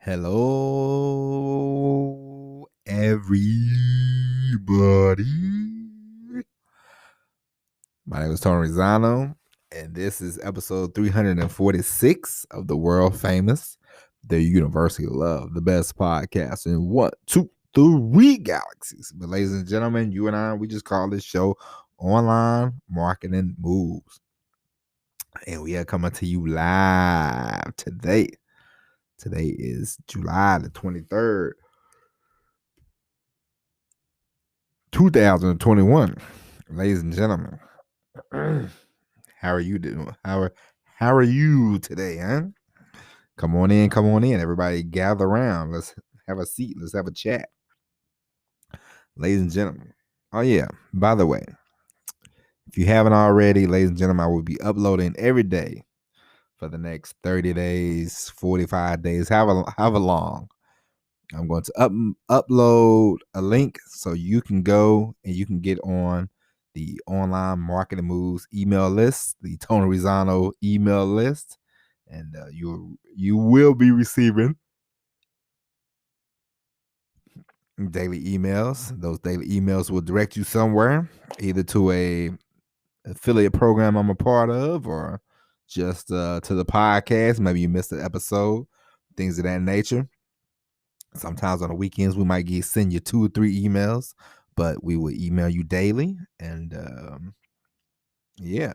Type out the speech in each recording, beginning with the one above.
Hello, everybody. My name is Tony Rizzano, and this is episode 346 of the world famous, the University of Love, the best podcast in 1, 2, 3 galaxies. But ladies and gentlemen, you and I, we just call this show Online Marketing Moves. And we are coming to you live today. Today is July the 23rd, 2021. Ladies and gentlemen, how are you doing? How are you today, huh? Come on in, everybody gather around. Let's have a seat, let's have a chat. Ladies and gentlemen. Oh yeah, by the way, if you haven't already, ladies and gentlemen, I will be uploading every day for the next 30 days, 45 days, however long. I'm going to upload a link so you can go and you can get on the Online Marketing Moves email list, the Tony Rizzano email list, and you will be receiving daily emails. Those daily emails will direct you somewhere, either to a affiliate program I'm a part of, or just to the podcast. Maybe you missed an episode, things of that nature. Sometimes on the weekends we might send you 2 or 3 emails, but we will email you daily. And yeah,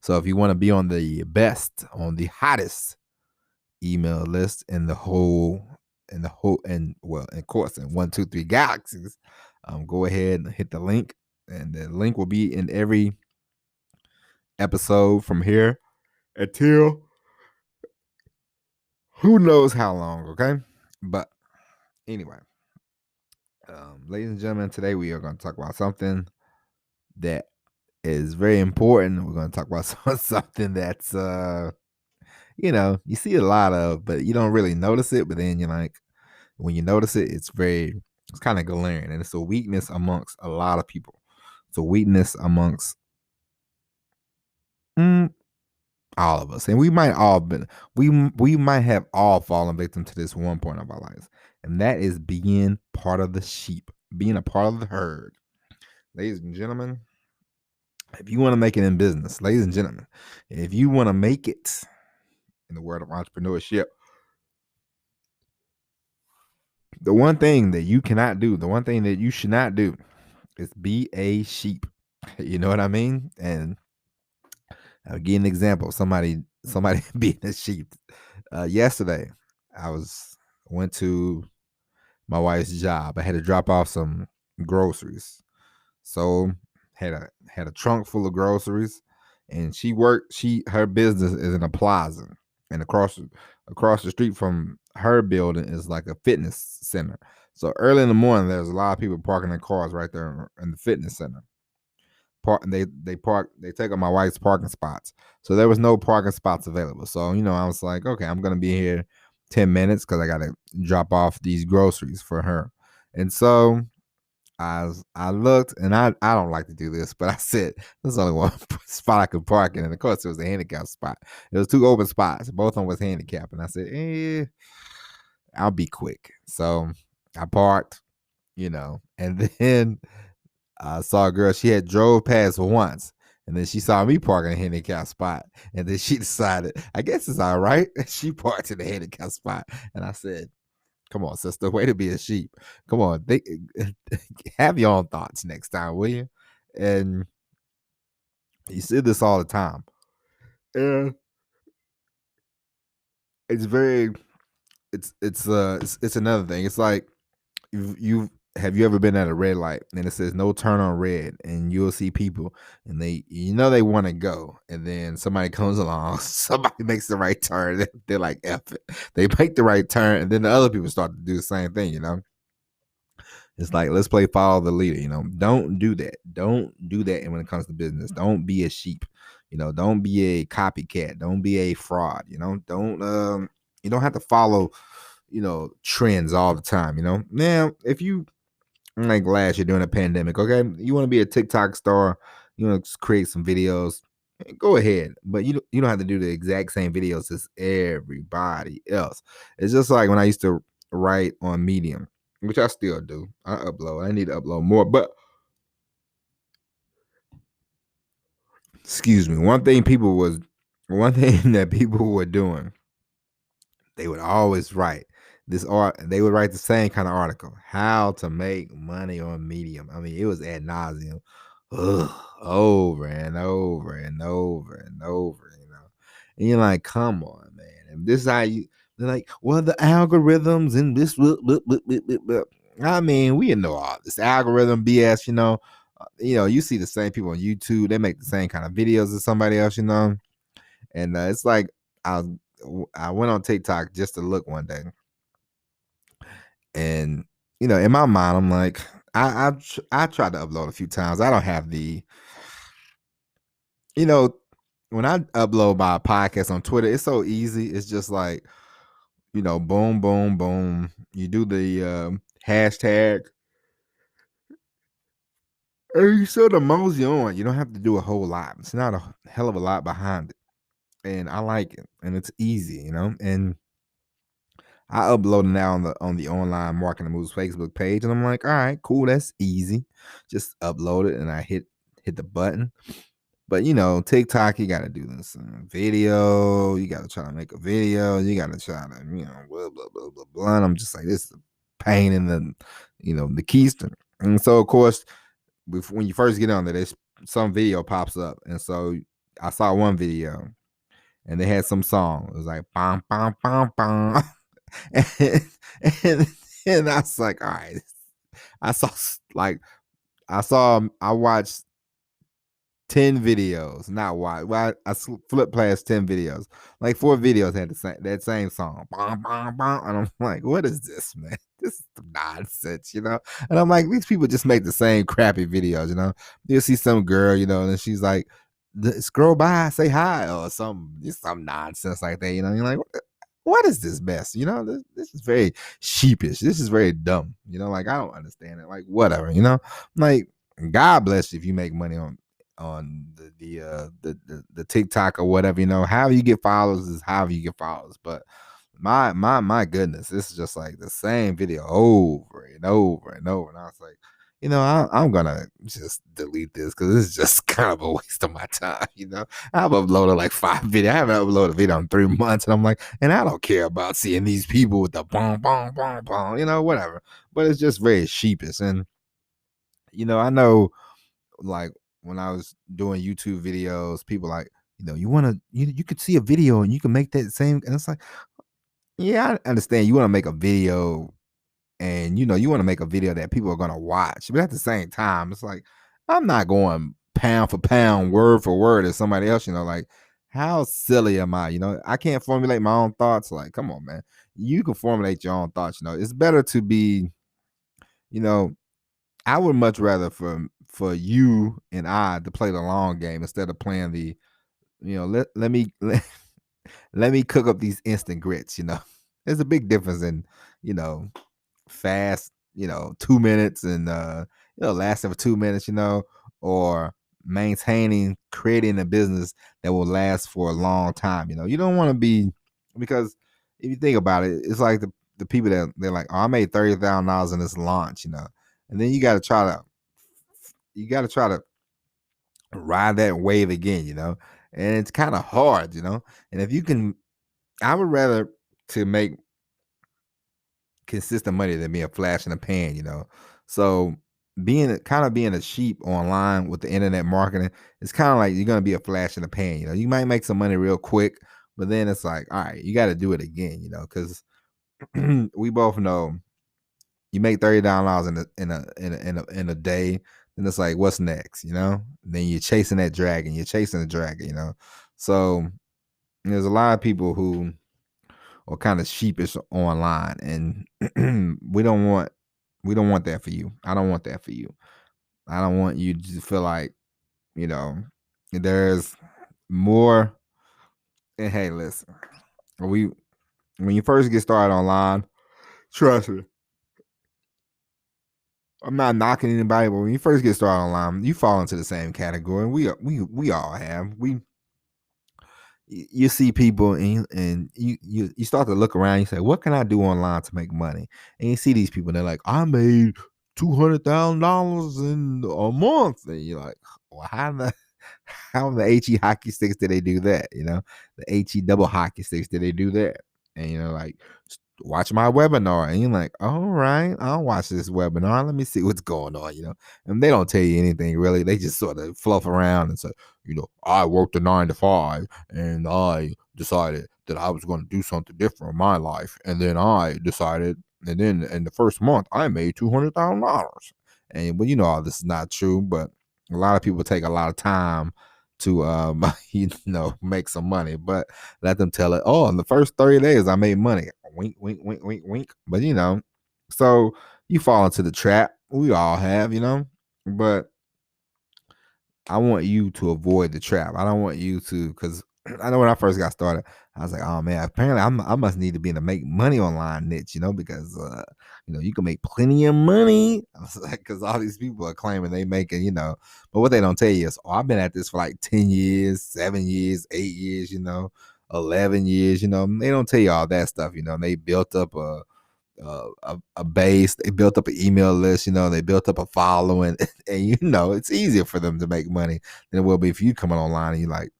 so if you want to be on the hottest email list in of course in 1, 2, 3 galaxies, go ahead and hit the link, and the link will be in every episode from here until who knows how long. Okay, but anyway, ladies and gentlemen, today we are going to talk about something that is very important. We're going to talk about something that's you see a lot of, but you don't really notice it. But then you're like, when you notice it, it's kind of glaring, and it's a weakness amongst a lot of people. It's a weakness amongst all of us, and we might have all fallen victim to this one point of our lives, and that is being part of the sheep, being a part of the herd. Ladies and gentlemen, if you want to make it in business, ladies and gentlemen, if you want to make it in the world of entrepreneurship, the one thing that you cannot do, the one thing that you should not do, is be a sheep. You know what I mean? And I'll give you an example. Somebody being a sheep. Yesterday, I went to my wife's job. I had to drop off some groceries, so had a trunk full of groceries, and her business is in a plaza, and across the street from her building is like a fitness center. So early in the morning, there's a lot of people parking their cars right there in the fitness center. They take up my wife's parking spots, so there was no parking spots available. So I was like, okay, I'm gonna be here 10 minutes because I gotta drop off these groceries for her. And so I looked, and I don't like to do this, but I said there's only one spot I could park in, and of course it was a handicap spot. It was 2 open spots, both of them was handicapped, and I said, I'll be quick. So I parked, and then I saw a girl. She had drove past once, and then she saw me parking in a handicap spot, and then she decided, I guess it's all right. She parked in the handicap spot, and I said, "Come on, sister, way to be a sheep. Come on, have your own thoughts next time, will you?" And you see this all the time, and it's it's another thing. It's like you have you ever been at a red light and it says no turn on red, and you'll see people and they want to go, and then somebody comes along, somebody makes the right turn, they're like, F it. They make the right turn, and then the other people start to do the same thing. It's like, let's play follow the leader. Don't do that. Don't do that. And when it comes to business, don't be a sheep. Don't be a copycat. Don't be a fraud. Don't you don't have to follow trends all the time. Now, if you, like last year during the pandemic, okay, you want to be a TikTok star, you want to create some videos, Go ahead, but you don't have to do the exact same videos as everybody else. It's just like when I used to write on Medium, which I still do. I upload. I need to upload more, but excuse me. One thing that people were doing, they would always write this art. They would write the same kind of article: how to make money on Medium. I mean, it was ad nauseum, over and over and over and over. And you're like, come on, man. And this is how you. They're like, well, the algorithms and this. I mean, we know all this algorithm BS. You see the same people on YouTube. They make the same kind of videos as somebody else. And it's like I I went on TikTok just to look one day, and in my mind, I'm like, I tried to upload a few times. I don't have you know, when I upload my podcast on Twitter, it's so easy. It's just like, boom, boom, boom. You do the hashtag, and you sort of mosey on. You don't have to do a whole lot. It's not a hell of a lot behind it, and I like it, and it's easy, and I uploaded now on the online marketing moves Facebook page, and I'm like, all right, cool, that's easy. Just upload it, and I hit the button. But TikTok, you gotta do this video. You gotta try to make a video. You gotta try to, blah blah blah blah blah. And I'm just like, this is a pain in the keister. And so of course, when you first get on there, there's some video pops up, and so I saw one video, and they had some song. It was like bam bam bam bam, and, and and I was like, all right. I saw like I watched 10 videos, not why. Well, I flipped past 10 videos. Like 4 videos had that same song. Bom, bom, bom. And I'm like, what is this, man? This is nonsense. And I'm like, these people just make the same crappy videos. You'll see some girl, and she's like, scroll by, say hi, or some nonsense like that. You're like, what is this mess? This is very sheepish. This is very dumb. Like, I don't understand it. Like, whatever, like, God bless you if you make money on the TikTok or whatever. However you get followers is however you get followers. But my goodness, this is just like the same video over and over and over. And I was like, I'm gonna just delete this because this is just kind of a waste of my time. I've uploaded like 5 videos. I haven't uploaded a video in 3 months, and I'm like, and I don't care about seeing these people with the boom, boom, boom, boom, whatever. But it's just very sheepish, and I know, like, when I was doing YouTube videos, people like, you could see a video and you can make that same, and it's like, yeah, I understand you want to make a video, and you want to make a video that people are gonna watch, but at the same time, it's like, I'm not going pound for pound, word for word as somebody else. Like, how silly am I? I can't formulate my own thoughts. Like, come on, man, you can formulate your own thoughts. It's better to be, you know, I would much rather for you and I to play the long game instead of playing the, let me let me cook up these instant grits. There's a big difference in, fast, 2 minutes, and lasting for 2 minutes, or creating a business that will last for a long time. You don't want to be, because if you think about it, it's like the people that they're like, oh, I made $30,000 in this launch, and then you got to try to ride that wave again, and it's kind of hard, and if you can, I would rather to make consistent money than be a flash in the pan, so being a sheep online with the internet marketing, it's kind of like you're going to be a flash in the pan. You might make some money real quick, but then it's like, all right, you got to do it again, because we both know you make $30 in a day, then it's like, what's next? Then you're chasing that dragon. You're chasing the dragon. So there's a lot of people who are kind of sheepish online, and we don't want that for you. I don't want that for you. I don't want you to feel like, there's more. And hey, listen, when you first get started online, trust me, I'm not knocking anybody, but when you first get started online, you fall into the same category. We all have. you see people and you start to look around. You say, "What can I do online to make money?" And you see these people. They're like, "I made $200,000 in a month," and you're like, "Well, how in the HE hockey sticks did they do that? You know, the HE double hockey sticks did they do that?" And like, watch my webinar, and you're like, "All right, I'll watch this webinar. Let me see what's going on." And they don't tell you anything really. They just sort of fluff around and say, "I worked a 9 to 5, and I decided that I was going to do something different in my life, and then I decided, and then in the first month I made $200,000." And all this is not true, but a lot of people take a lot of time to make some money, but let them tell it, "Oh, in the first 30 days I made money." Wink, wink, wink, wink, wink. But so you fall into the trap. We all have, but I want you to avoid the trap. I don't want you to, because I know when I first got started, I was like, "Oh man, apparently I must need to be in a make money online niche, because you can make plenty of money." I was like, because all these people are claiming they making, but what they don't tell you is, "Oh, I've been at this for like 10 years, 7 years, 8 years, 11 years." They don't tell you all that stuff. They built up a base. They built up an email list. They built up a following, and it's easier for them to make money than it will be if you come online and you're like,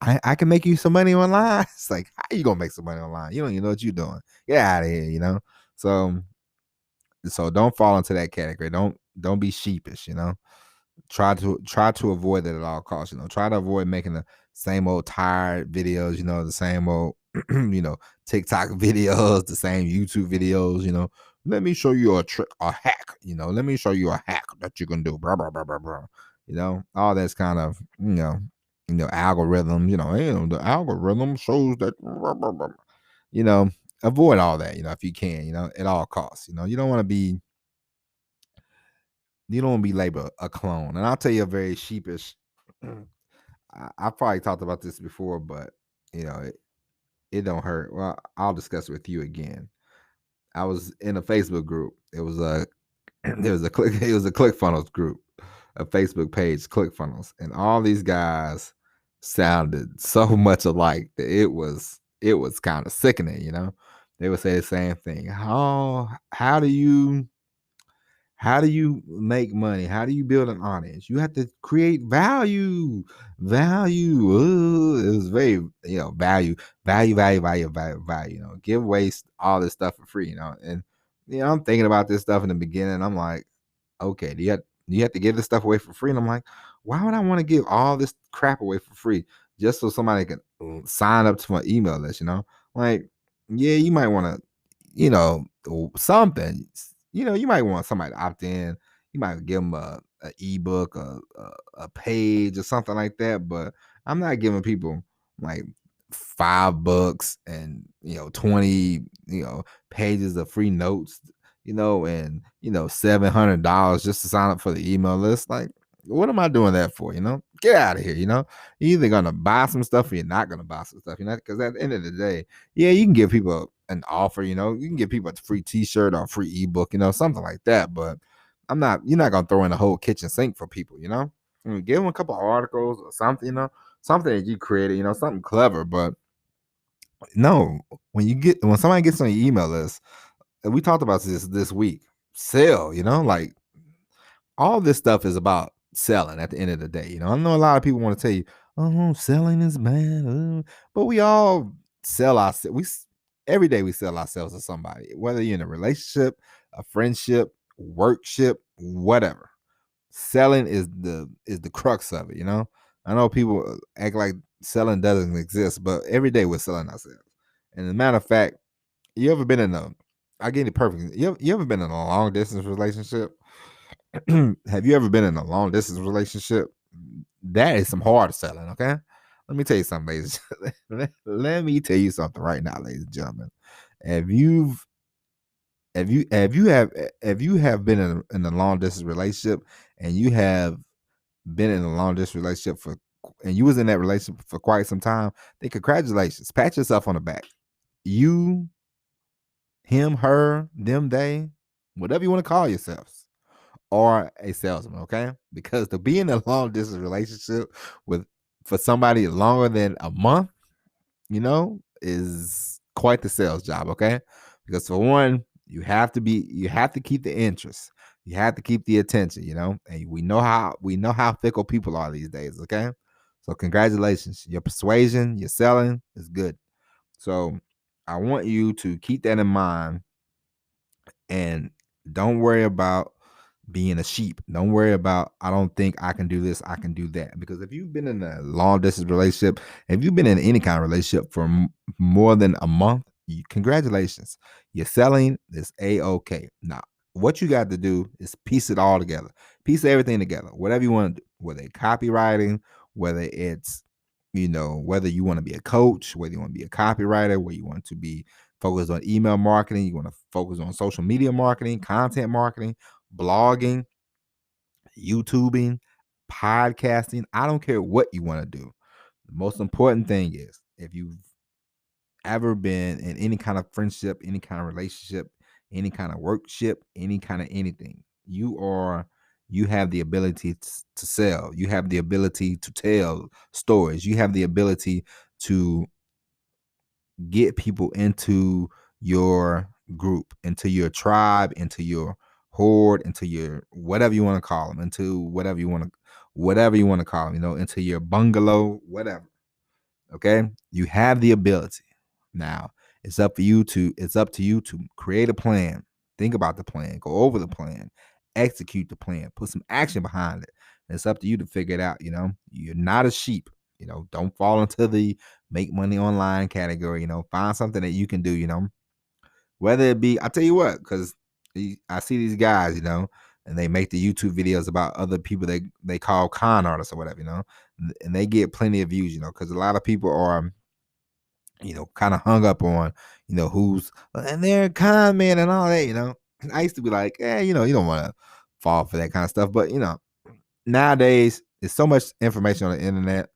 I can make you some money online." It's like, how you gonna make some money online? You don't even know what you're doing. Get out of here. So don't fall into that category. Don't be sheepish. Try to avoid it at all costs. Try to avoid making the same old tired videos. The same old TikTok videos, the same YouTube videos. Let me show you a trick, a hack. Let me show you a hack that you can do. Blah blah blah blah blah. All that's kind of algorithm. The algorithm shows that. Blah, blah, blah. Avoid all that. If you can. At all costs. You don't want to be labeled a clone. And I'll tell you a very sheepish. I've probably talked about this before, but it don't hurt. Well, I'll discuss it with you again. I was in a Facebook group. It was a ClickFunnels group, a Facebook page, ClickFunnels, and all these guys sounded so much alike that it was kind of sickening. They would say the same thing. How do you make money? How do you build an audience? You have to create value. Value. It was very, value, value, value, value, value, value. Give away all this stuff for free. And I'm thinking about this stuff in the beginning. I'm like, okay, do you have to give this stuff away for free? And I'm like, why would I want to give all this crap away for free just so somebody can sign up to my email list? Like, yeah, you might want to, something. You might want somebody to opt in. You might give them a ebook, a page, or something like that. But I'm not giving people like $5 and 20 pages of free notes, and $700 just to sign up for the email list. Like, what am I doing that for? Get out of here. You're either gonna buy some stuff or you're not gonna buy some stuff. Because at the end of the day, yeah, you can give people an offer. You can give people a free T-shirt or a free ebook. Something like that. But you're not gonna throw in a whole kitchen sink for people. Give them a couple of articles or something. Something that you created. Something clever. But no, when somebody gets on your email list, and we talked about this week, sell. Like, all this stuff is about selling at the end of the day. I know a lot of people want to tell you, "Oh, selling is bad," but we all sell ourselves. Every day we sell ourselves to somebody, whether you're in a relationship, a friendship, workship, whatever. Selling is the crux of it. I know people act like selling doesn't exist, but every day we're selling ourselves. And as a matter of fact, you ever been in a I get it perfect. You ever been in a long distance relationship? Have you ever been in a long distance relationship? That is some hard selling, okay? Let me tell you something, ladies. Let me tell you something right now, ladies and gentlemen. If you've if you have been in a long distance relationship, and you have been in a long distance relationship and you was in that relationship for quite some time, then congratulations. Pat yourself on the back. You, him, her, them, they, whatever you want to call yourselves, are a salesman, okay? Because to be in a long distance relationship with for somebody longer than a month, is quite the sales job, okay? Because for one, you have to keep the interest. You have to keep the attention, And we know how fickle people are these days, okay? So congratulations. Your persuasion, your selling is good. So I want you to keep that in mind and don't worry about being a sheep. Don't worry about, I don't think I can do this, I can do that. Because if you've been in a long distance relationship, if you've been in any kind of relationship for more than a month, congratulations. You're selling this A-OK. Now, what you got to do is piece it all together. Piece everything together. Whatever you want to do, whether it's copywriting, whether it's, whether you want to be a coach, whether you want to be a copywriter, whether you want to be focused on email marketing, you want to focus on social media marketing, content marketing, blogging, YouTubing, podcasting. I don't care what you want to do. The most important thing is if you've ever been in any kind of friendship, any kind of relationship, any kind of workship, any kind of anything, you have the ability to sell. You have the ability to tell stories. You have the ability to get people into your group, into your tribe, into your horde, into your whatever you want to call them, into whatever you want to call them, into your bungalow, whatever. Okay? You have the ability. Now, it's up to you to create a plan. Think about the plan, go over the plan, execute the plan, put some action behind it. And it's up to you to figure it out, You're not a sheep, don't fall into the make money online category, find something that you can do, whether it be, I tell you what, because I see these guys, and they make the YouTube videos about other people they call con artists or whatever, and they get plenty of views, because a lot of people are, kind of hung up on, who's, and they're a con man and all that, I used to be like, you don't want to fall for that kind of stuff, but nowadays there's so much information on the internet.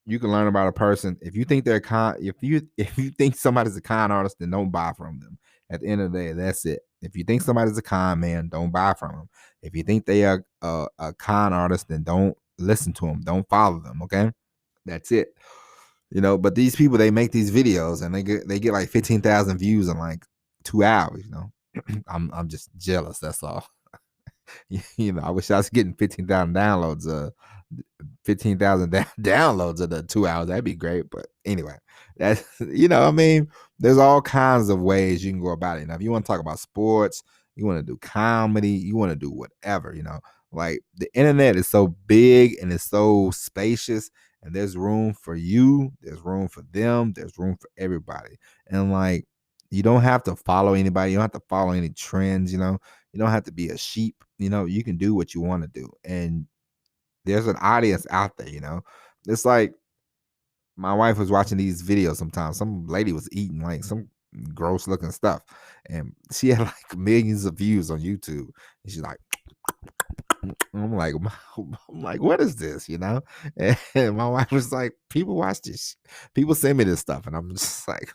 You can learn about a person. If you think they're if you think somebody's a con artist, then don't buy from them. At the end of the day, that's it. If you think somebody's a con man, don't buy from them. If you think they are a con artist, then don't listen to them. Don't follow them. Okay, that's it. But these people, they make these videos and they get like 15,000 views in like 2 hours. I'm just jealous. That's all. I wish I was getting 15,000 downloads. 15,000 downloads in the 2 hours. That'd be great. But anyway, that's, I mean, there's all kinds of ways you can go about it. Now, if you want to talk about sports, you want to do comedy, you want to do whatever, like the internet is so big and it's so spacious, and there's room for you, there's room for them, there's room for everybody. And like, you don't have to follow anybody, you don't have to follow any trends, you don't have to be a sheep, you can do what you want to do. And there's an audience out there, It's like my wife was watching these videos sometimes. Some lady was eating like some gross looking stuff, and she had like millions of views on YouTube. And she's like, I'm like, what is this, And my wife was like, people watch this, people send me this stuff, and I'm just like,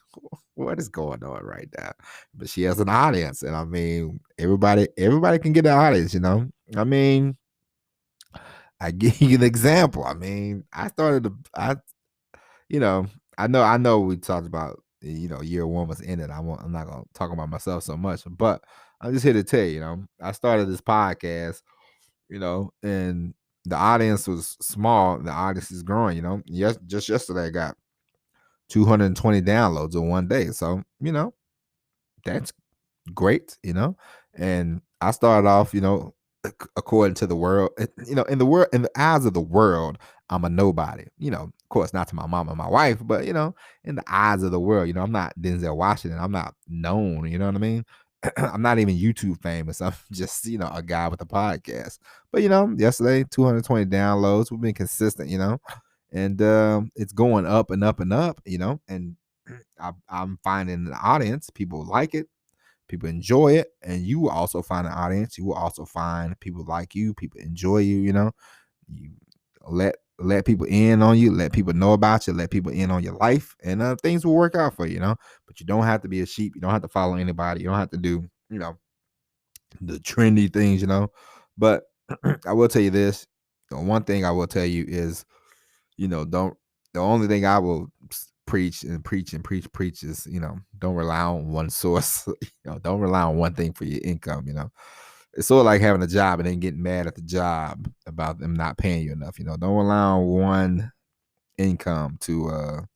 what is going on right now? But she has an audience, and I mean, everybody can get an audience, I mean, I give you an example. I mean, you know, I know we talked about, year one was ended. I'm not gonna talk about myself so much, but I'm just here to tell you, I started this podcast, and the audience was small. The audience is growing, Yes, just yesterday I got 220 downloads in one day. So, that's great, And I started off, according to the world, in in the eyes of the world, I'm a nobody. Of course, not to my mom and my wife, but in the eyes of the world, I'm not Denzel Washington. I'm not known. You know what I mean? I'm not even YouTube famous. I'm just, a guy with a podcast. But yesterday, 220 downloads. We've been consistent, and it's going up and up and up, and I'm finding an audience. People like it. People enjoy it, and you will also find an audience. You will also find people like you. People enjoy you. You let people in on you. Let people know about you. Let people in on your life, and things will work out for you. But you don't have to be a sheep. You don't have to follow anybody. You don't have to do the trendy things. But I will tell you this. The one thing I will tell you is, don't. The only thing I will preach and preach and preach is, don't rely on one source. Don't rely on one thing for your income. It's sort of like having a job and then getting mad at the job about them not paying you enough. Don't rely on one income to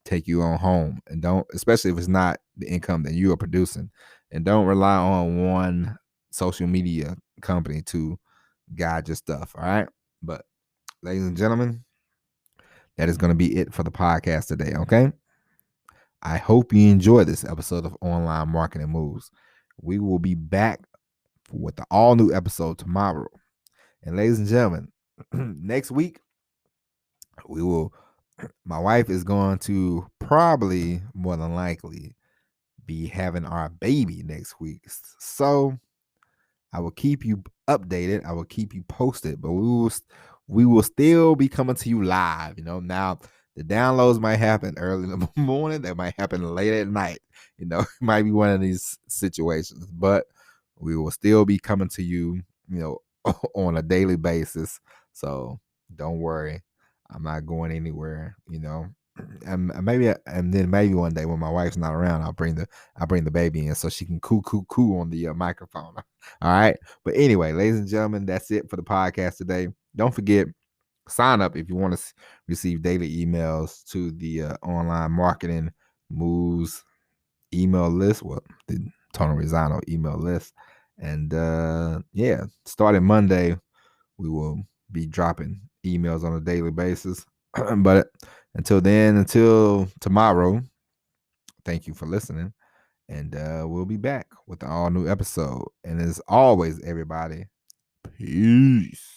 take you on home, and don't, especially if it's not the income that you are producing, and don't rely on one social media company to guide your stuff. All right. But ladies and gentlemen, that is going to be it for the podcast today. Okay. I hope you enjoy this episode of Online Marketing Moves. We will be back with the all new episode tomorrow. And ladies and gentlemen, next week, my wife is going to probably, more than likely, be having our baby next week. So I will keep you updated. I will keep you posted, but we will still be coming to you live. Now the downloads might happen early in the morning. They might happen late at night. It might be one of these situations, but we will still be coming to you, on a daily basis. So don't worry. I'm not going anywhere, and then maybe one day when my wife's not around, I'll bring the baby in so she can coo on the microphone. All right. But anyway, ladies and gentlemen, that's it for the podcast today. Don't forget, sign up if you want to receive daily emails to the Online Marketing Moves email list. Well, the Tony Rosano email list. And starting Monday, we will be dropping emails on a daily basis. But until tomorrow, thank you for listening. And we'll be back with an all new episode. And as always, everybody, peace.